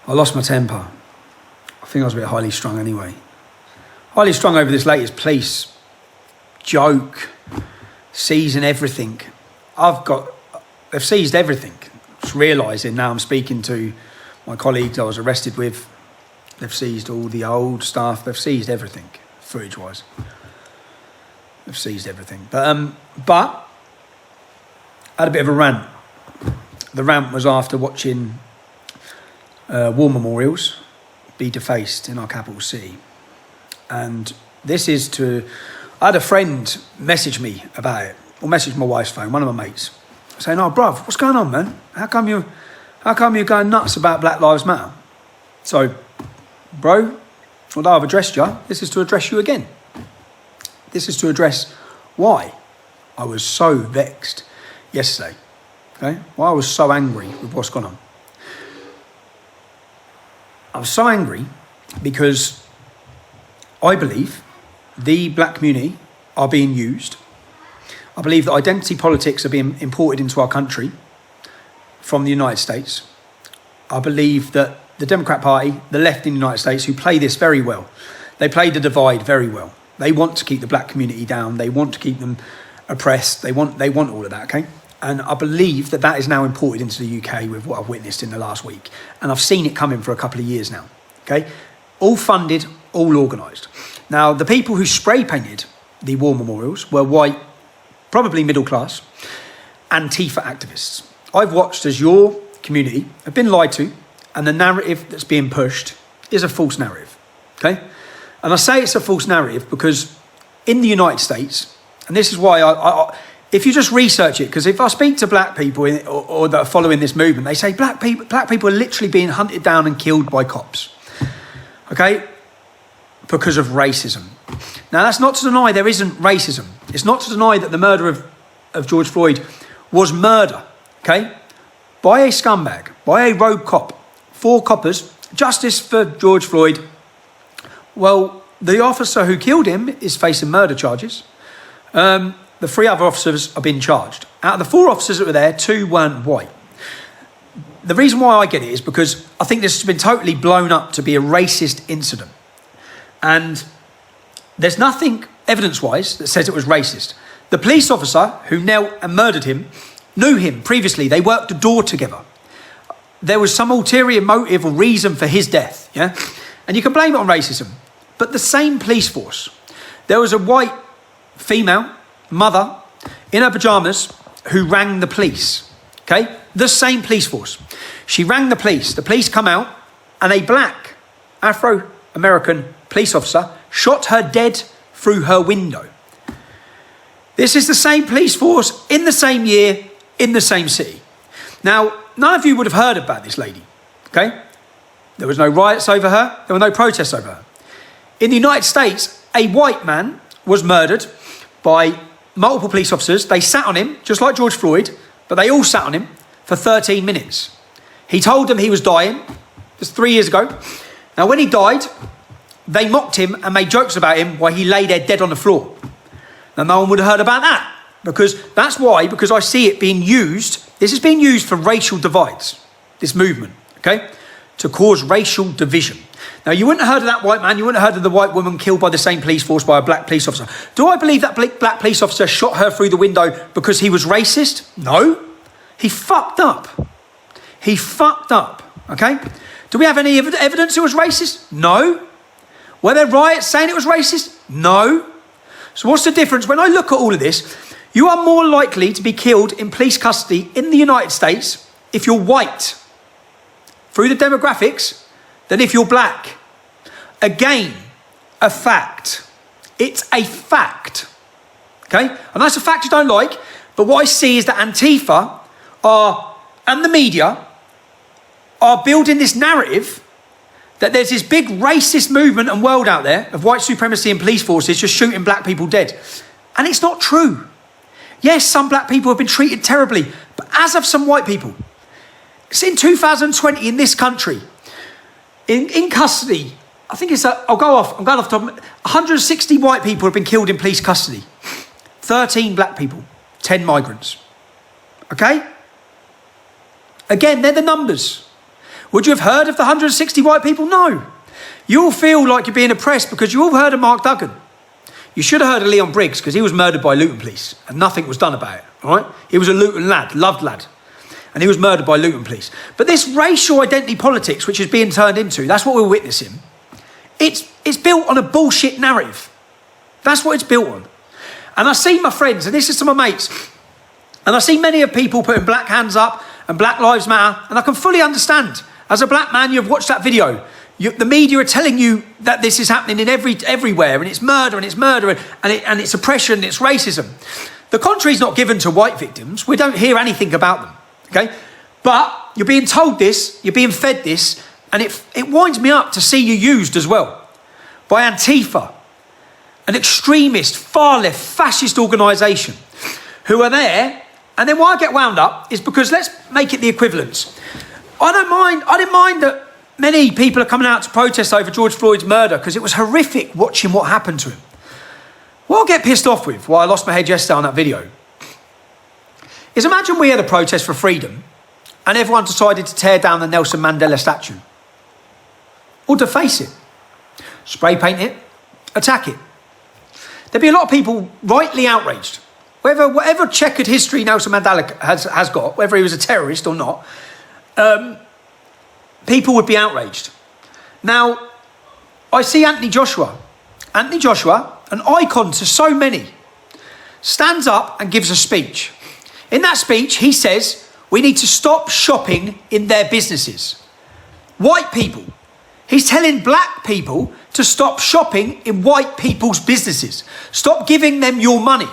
I lost my temper. I think I was a bit highly strung anyway. Highly strung over this latest police joke, seizing everything. They've seized everything. Just realising now I'm speaking to my colleagues I was arrested with. They've seized all the old stuff. They've seized everything, footage-wise. They've seized everything. But I had a bit of a rant. The rant was after watching war memorials be defaced in our capital city. And this is I had a friend message me about it, or message my wife's phone, one of my mates, saying, "Oh, bruv, what's going on, man? How come you're going nuts about Black Lives Matter?" So, bro, although I've addressed you, this is to address you again. This is to address why I was so vexed yesterday. Okay? Why I was so angry with what's gone on. I was so angry because I believe the black community are being used. I believe that identity politics are being imported into our country from the United States. I believe that the Democrat Party, the left in the United States, who play this very well, they play the divide very well. They want to keep the black community down. They want to keep them oppressed. They want all of that, okay? And I believe that is now imported into the UK with what I've witnessed in the last week. And I've seen it coming for a couple of years now, okay? All funded, all organised. Now, the people who spray painted the war memorials were white, probably middle class, Antifa activists. I've watched as your community have been lied to, and the narrative that's being pushed is a false narrative, okay? And I say it's a false narrative because in the United States, and this is why if you just research it, because if I speak to black people or that are following this movement, they say black people are literally being hunted down and killed by cops, okay? Because of racism. Now, that's not to deny there isn't racism. It's not to deny that the murder of George Floyd was murder, okay? By a scumbag, by a rogue cop. 4 coppers, justice for George Floyd. Well, the officer who killed him is facing murder charges. The 3 other officers are being charged. Out of the 4 officers that were there, 2 weren't white. The reason why I get it is because I think this has been totally blown up to be a racist incident. And there's nothing evidence-wise that says it was racist. The police officer who knelt and murdered him knew him previously. They worked the door together. There was some ulterior motive or reason for his death, yeah? And you can blame it on racism. But the same police force, there was a white female mother in her pajamas who rang the police, okay? The same police force. She rang the police come out, and a black Afro-American police officer shot her dead through her window. This is the same police force in the same year, in the same city. Now, none of you would have heard about this lady, okay? There was no riots over her. There were no protests over her. In the United States, a white man was murdered by multiple police officers. They sat on him, just like George Floyd, but they all sat on him for 13 minutes. He told them he was dying. This was 3 years ago. Now, when he died, they mocked him and made jokes about him while he lay there dead on the floor. Now, no one would have heard about that because I see it being used. This is being used for racial divides, this movement, okay, to cause racial division. Now, you wouldn't have heard of that white man. You wouldn't have heard of the white woman killed by the same police force by a black police officer. Do I believe that black police officer shot her through the window because he was racist? No. He fucked up. He fucked up, okay? Do we have any evidence it was racist? No. Were there riots saying it was racist? No. So what's the difference? When I look at all of this, you are more likely to be killed in police custody in the United States if you're white, through the demographics, than if you're black. Again, a fact. It's a fact, okay? And that's a fact you don't like, but what I see is that Antifa and the media are building this narrative that there's this big racist movement and world out there of white supremacy and police forces just shooting black people dead. And it's not true. Yes, some black people have been treated terribly, but as have some white people. It's in 2020 in this country, in custody, I think it's, I'm going off the top, 160 white people have been killed in police custody. 13 black people, 10 migrants. Okay? Again, they're the numbers. Would you have heard of the 160 white people? No. You all feel like you're being oppressed because you all heard of Mark Duggan. You should have heard of Leon Briggs because he was murdered by Luton police and nothing was done about it, all right? He was a Luton lad, loved lad. And he was murdered by Luton police. But this racial identity politics, which is being turned into, that's what we're witnessing. It's built on a bullshit narrative. That's what it's built on. And I see my friends, and this is to my mates, and I see many of people putting black hands up and Black Lives Matter, and I can fully understand. As a black man, you've watched that video. The media are telling you that this is happening in everywhere, and it's murder, and it's oppression, and it's racism. The contrary's not given to white victims. We don't hear anything about them, okay? But you're being told this, you're being fed this, and it winds me up to see you used as well by Antifa, an extremist, far-left, fascist organisation who are there. And then why I get wound up is because let's make it the equivalence. I didn't mind that many people are coming out to protest over George Floyd's murder because it was horrific watching what happened to him. What I get pissed off with, why I lost my head yesterday on that video, is imagine we had a protest for freedom and everyone decided to tear down the Nelson Mandela statue. Or deface it. Spray paint it. Attack it. There'd be a lot of people rightly outraged. Whatever checkered history Nelson Mandela has got, whether he was a terrorist or not, people would be outraged. Now, I see Anthony Joshua, an icon to so many, stands up and gives a speech. In that speech, he says, we need to stop shopping in their businesses. White people. He's telling black people to stop shopping in white people's businesses. Stop giving them your money.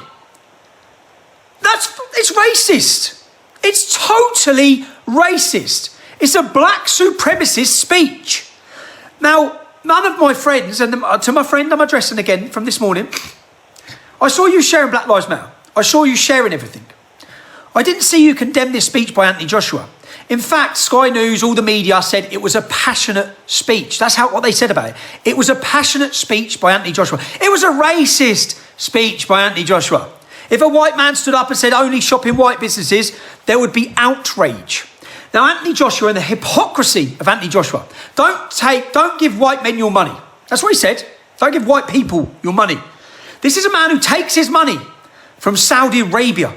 It's racist. It's totally racist. It's a black supremacist speech. Now, none of my friends, and to my friend I'm addressing again from this morning, I saw you sharing Black Lives Matter. I saw you sharing everything. I didn't see you condemn this speech by Anthony Joshua. In fact, Sky News, all the media said it was a passionate speech. That's what they said about it. It was a passionate speech by Anthony Joshua. It was a racist speech by Anthony Joshua. If a white man stood up and said only shop in white businesses, there would be outrage. Now, Anthony Joshua and the hypocrisy of Anthony Joshua, don't give white men your money. That's what he said. Don't give white people your money. This is a man who takes his money from Saudi Arabia,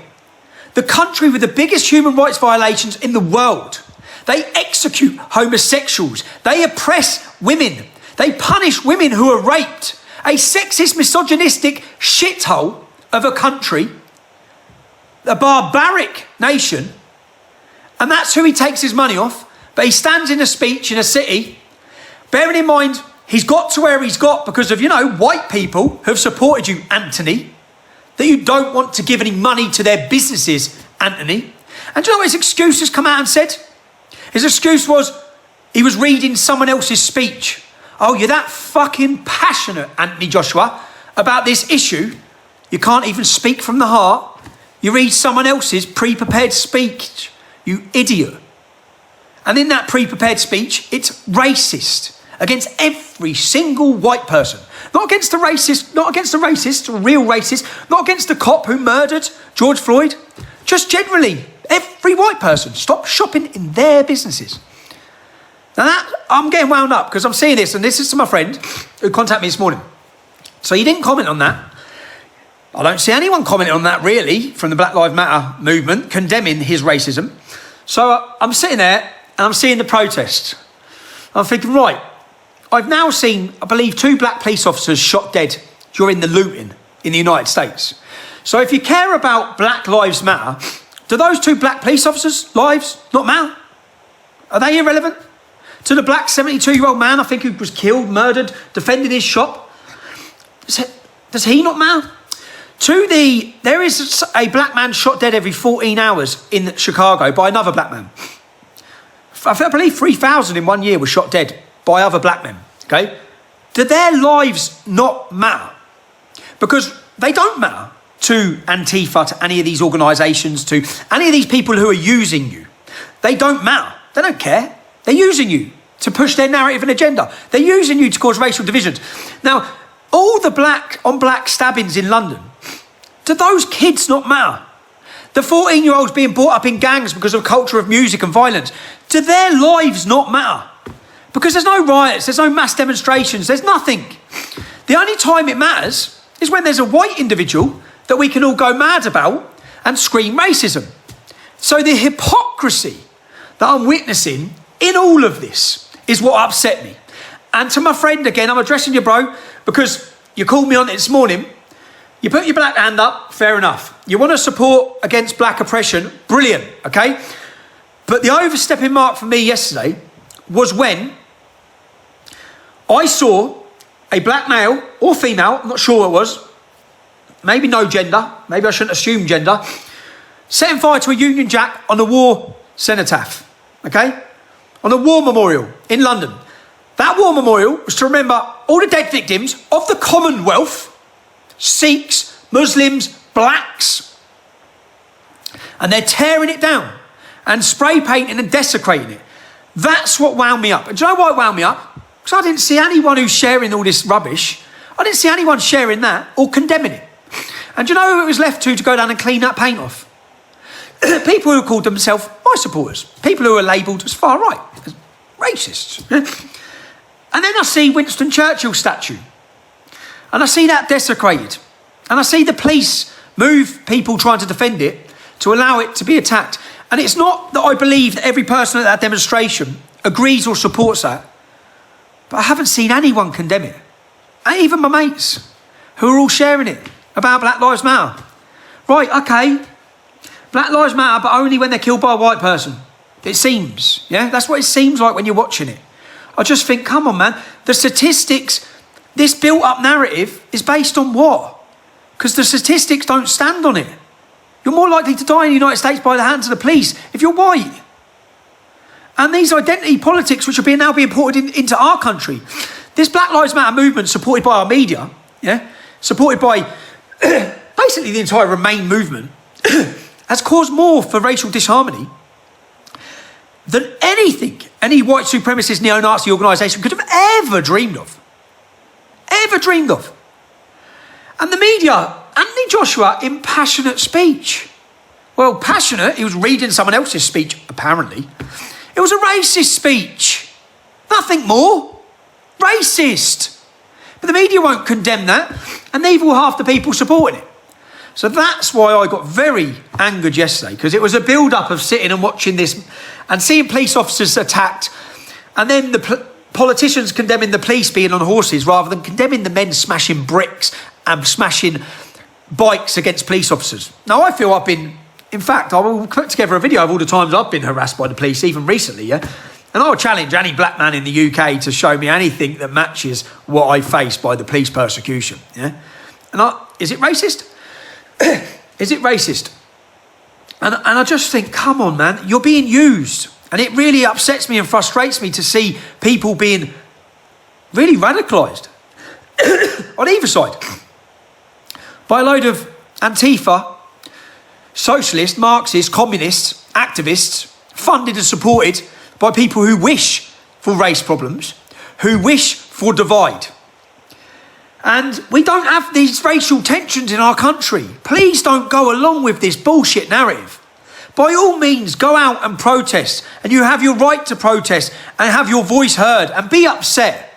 the country with the biggest human rights violations in the world. They execute homosexuals. They oppress women. They punish women who are raped. A sexist, misogynistic shithole of a country, a barbaric nation, and that's who he takes his money off. But he stands in a speech in a city, bearing in mind he's got to where he's got because of, white people who have supported you, Anthony, that you don't want to give any money to their businesses, Anthony. And do you know what his excuse has come out and said? His excuse was he was reading someone else's speech. Oh, you're that fucking passionate, Anthony Joshua, about this issue. You can't even speak from the heart. You read someone else's pre-prepared speech, you idiot. And in that pre-prepared speech, it's racist against every single white person. Not against the racist, real racist, not against the cop who murdered George Floyd. Just generally, every white person. Stop shopping in their businesses. Now I'm getting wound up because I'm seeing this, and this is to my friend who contacted me this morning. So he didn't comment on that. I don't see anyone commenting on that really from the Black Lives Matter movement, condemning his racism. So I'm sitting there and I'm seeing the protests. I'm thinking, right, I've now seen, I believe, 2 black police officers shot dead during the looting in the United States. So if you care about Black Lives Matter, do those 2 black police officers' lives not matter? Are they irrelevant? To the black 72-year-old man, I think, who was killed, murdered, defending his shop, does he not matter? There is a black man shot dead every 14 hours in Chicago by another black man. I believe 3,000 in 1 year were shot dead by other black men, okay? Do their lives not matter? Because they don't matter to Antifa, to any of these organisations, to any of these people who are using you. They don't matter. They don't care. They're using you to push their narrative and agenda. They're using you to cause racial divisions. Now, all the black on black stabbings in London, do those kids not matter? The 14-year-olds being brought up in gangs because of culture of music and violence, Do their lives not matter? Because there's no riots, there's no mass demonstrations, there's nothing. The only time it matters is when there's a white individual that we can all go mad about and scream racism. So the hypocrisy that I'm witnessing in all of this is what upset me. And to my friend, again, I'm addressing you, bro, because you called me on it this morning. You put your black hand up, fair enough. You want to support against black oppression, brilliant, okay? But the overstepping mark for me yesterday was when I saw a black male or female, I'm not sure what it was, maybe no gender, maybe I shouldn't assume gender, setting fire to a Union Jack on a war cenotaph, okay? On a war memorial in London. That war memorial was to remember all the dead victims of the Commonwealth, Sikhs, Muslims, blacks, and they're tearing it down and spray painting and desecrating it. That's what wound me up. And do you know why it wound me up? Because I didn't see anyone who's sharing all this rubbish. I didn't see anyone sharing that or condemning it. And do you know who it was left to go down and clean that paint off? People who called themselves my supporters. People who are labelled as far right, as racists. And then I see Winston Churchill's statue. And I see that desecrated. And I see the police move people trying to defend it to allow it to be attacked. And it's not that I believe that every person at that demonstration agrees or supports that. But I haven't seen anyone condemn it. And even my mates who are all sharing it about Black Lives Matter. Right, okay. Black Lives Matter, but only when they're killed by a white person. It seems, yeah? That's what it seems like when you're watching it. I just think, come on, man. The statistics, this built-up narrative is based on what? Because the statistics don't stand on it. You're more likely to die in the United States by the hands of the police if you're white. And these identity politics, which are now being imported into our country, this Black Lives Matter movement, supported by our media, yeah, supported by basically the entire Remain movement, has caused more for racial disharmony than anything any white supremacist neo-Nazi organisation could have ever dreamed of. Ever dreamed of. And the media, Anthony Joshua, in passionate speech. Well, passionate, he was reading someone else's speech, apparently. It was a racist speech. Nothing more. Racist. But the media won't condemn that, and neither will half the people supporting it. So that's why I got very angered yesterday, because it was a build-up of sitting and watching this and seeing police officers attacked, and then the politicians condemning the police being on horses rather than condemning the men smashing bricks and smashing bikes against police officers. Now, I feel I've been, in fact, I will put together a video of all the times I've been harassed by the police, even recently, yeah? And I'll challenge any black man in the UK to show me anything that matches what I faced by the police persecution, yeah? And is it racist? Is it racist? And I just think, come on, man, you're being used. And it really upsets me and frustrates me to see people being really radicalised on either side by a load of Antifa, socialists, Marxists, communists, activists, funded and supported by people who wish for race problems, who wish for divide. And we don't have these racial tensions in our country. Please don't go along with this bullshit narrative. By all means, go out and protest. And you have your right to protest and have your voice heard and be upset.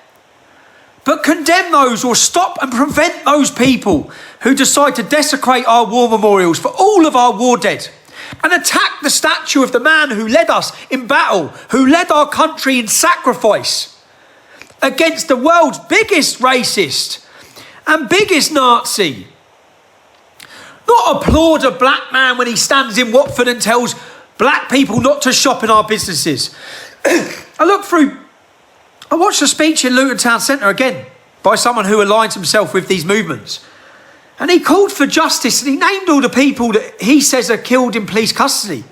But condemn those or stop and prevent those people who decide to desecrate our war memorials for all of our war dead and attack the statue of the man who led us in battle, who led our country in sacrifice against the world's biggest racist and biggest Nazi. Not applaud a black man when he stands in Watford and tells black people not to shop in our businesses. I watched a speech in Luton Town Centre again by someone who aligns himself with these movements. And he called for justice and he named all the people that he says are killed in police custody.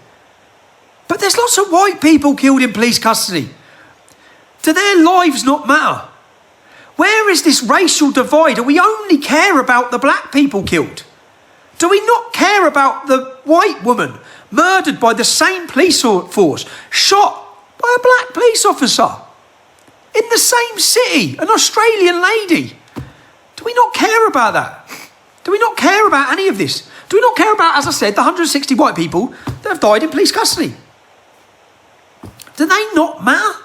But there's lots of white people killed in police custody. Do their lives not matter? Where is this racial divide? Do we only care about the black people killed? Do we not care about the white woman murdered by the same police force, shot by a black police officer in the same city, an Australian lady? Do we not care about that? Do we not care about any of this? Do we not care about, as I said, the 160 white people that have died in police custody? Do they not matter?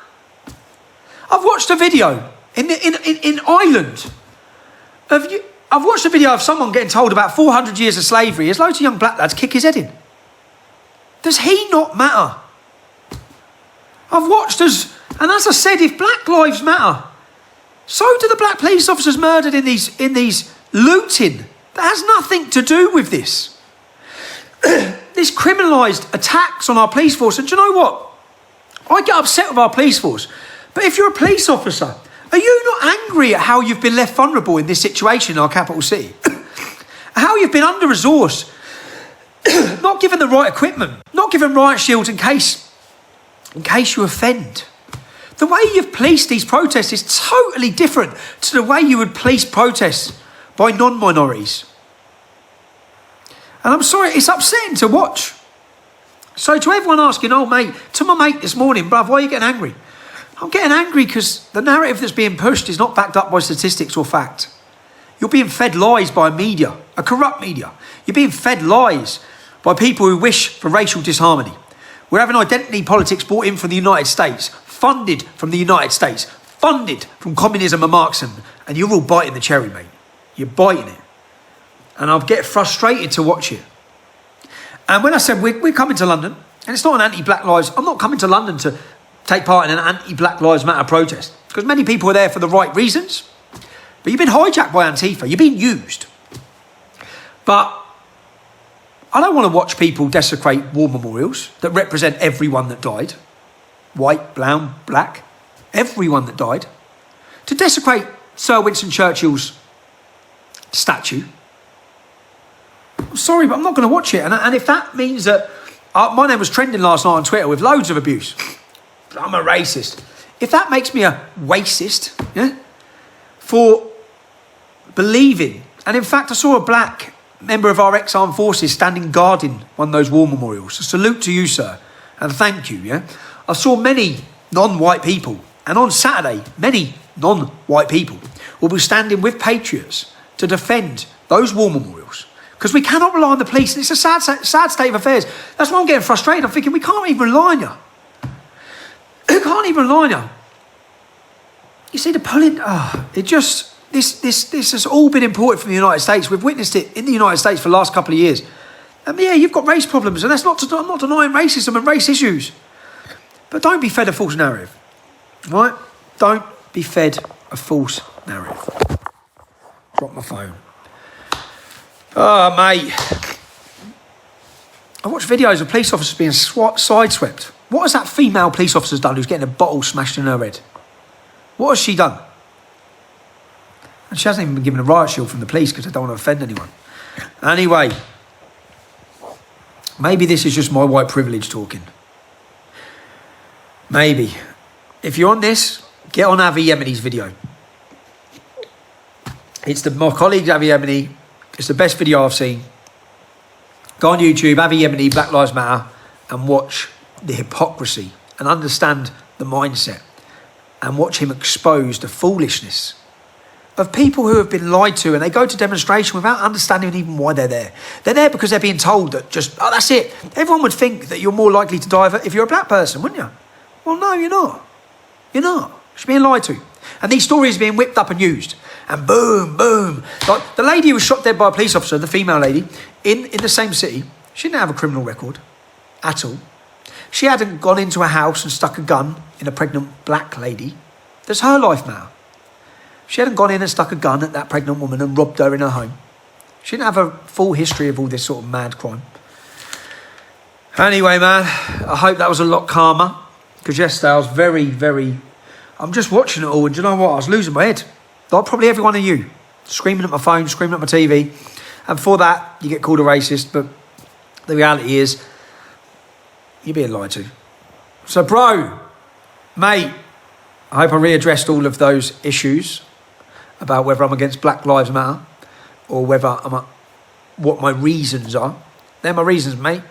I've watched a video in Ireland of you. I've watched a video of someone getting told about 400 years of slavery as loads of young black lads kick his head in. Does he not matter? I've watched as I said, if Black Lives Matter, so do the black police officers murdered in these looting. That has nothing to do with this. This criminalised attacks on our police force. And do you know what? I get upset with our police force. But if you're a police officer, are you not angry at how you've been left vulnerable in this situation in our capital city? How you've been under-resourced, not given the right equipment, not given riot shields in case you offend. The way you've policed these protests is totally different to the way you would police protests by non-minorities. And I'm sorry, it's upsetting to watch. So to everyone asking, oh mate, to my mate this morning, bruv, why are you getting angry? I'm getting angry because the narrative that's being pushed is not backed up by statistics or fact. You're being fed lies by media, a corrupt media. You're being fed lies by people who wish for racial disharmony. We're having identity politics brought in from the United States, funded from the United States, funded from communism and Marxism, and you're all biting the cherry, mate. You're biting it. And I'll get frustrated to watch it. And when I said we're coming to London, and it's not an anti-Black Lives, I'm not coming to London to take part in an anti-Black Lives Matter protest, because many people are there for the right reasons. But you've been hijacked by Antifa. You're being used. But I don't want to watch people desecrate war memorials that represent everyone that died. White, brown, black, everyone that died. To desecrate Sir Winston Churchill's statue. I'm sorry, but I'm not going to watch it. And if that means that... my name was trending last night on Twitter with loads of abuse. I'm a racist. If that makes me a racist, yeah, for believing... And in fact, I saw a black member of our ex-armed forces standing guarding one of those war memorials. A salute to you, sir, and thank you, yeah? I saw many non-white people, and on Saturday, many non-white people will be standing with patriots to defend those war memorials. Because we cannot rely on the police, and it's a sad state of affairs. That's why I'm getting frustrated. I'm thinking, we can't even rely on you. We can't even rely on you. You see, the pulling, this has all been imported from the United States. We've witnessed it in the United States for the last couple of years. And yeah, you've got race problems, and I'm not denying racism and race issues. But don't be fed a false narrative, right? Don't be fed a false narrative. Drop my phone. Oh, mate. I watched videos of police officers being sideswept. What has that female police officer done who's getting a bottle smashed in her head? What has she done? And she hasn't even been given a riot shield from the police because they don't want to offend anyone. Anyway, maybe this is just my white privilege talking. Maybe. If you're on this, get on Avi Yemeni's video. It's my colleague Avi Yemeni. It's the best video I've seen. Go on YouTube, Avi Yemeni, Black Lives Matter, and watch the hypocrisy and understand the mindset and watch him expose the foolishness of people who have been lied to, and they go to demonstration without understanding even why they're there. They're there because they're being told that that's it. Everyone would think that you're more likely to die if you're a black person, wouldn't you? Well, no, you're not. You're not. You're being lied to. And these stories are being whipped up and used. And boom, boom. Like the lady who was shot dead by a police officer, the female lady, in the same city, she didn't have a criminal record at all. She hadn't gone into a house and stuck a gun in a pregnant black lady. Does her life matter? She hadn't gone in and stuck a gun at that pregnant woman and robbed her in her home. She didn't have a full history of all this sort of mad crime. Anyway, man, I hope that was a lot calmer. Because yesterday I was very... I'm just watching it all, and do you know what? I was losing my head. Like probably every one of you. Screaming at my phone, screaming at my TV. And for that, you get called a racist. But the reality is, you're being lied to. So, bro, mate, I hope I readdressed all of those issues about whether I'm against Black Lives Matter or whether what my reasons are. They're my reasons, mate.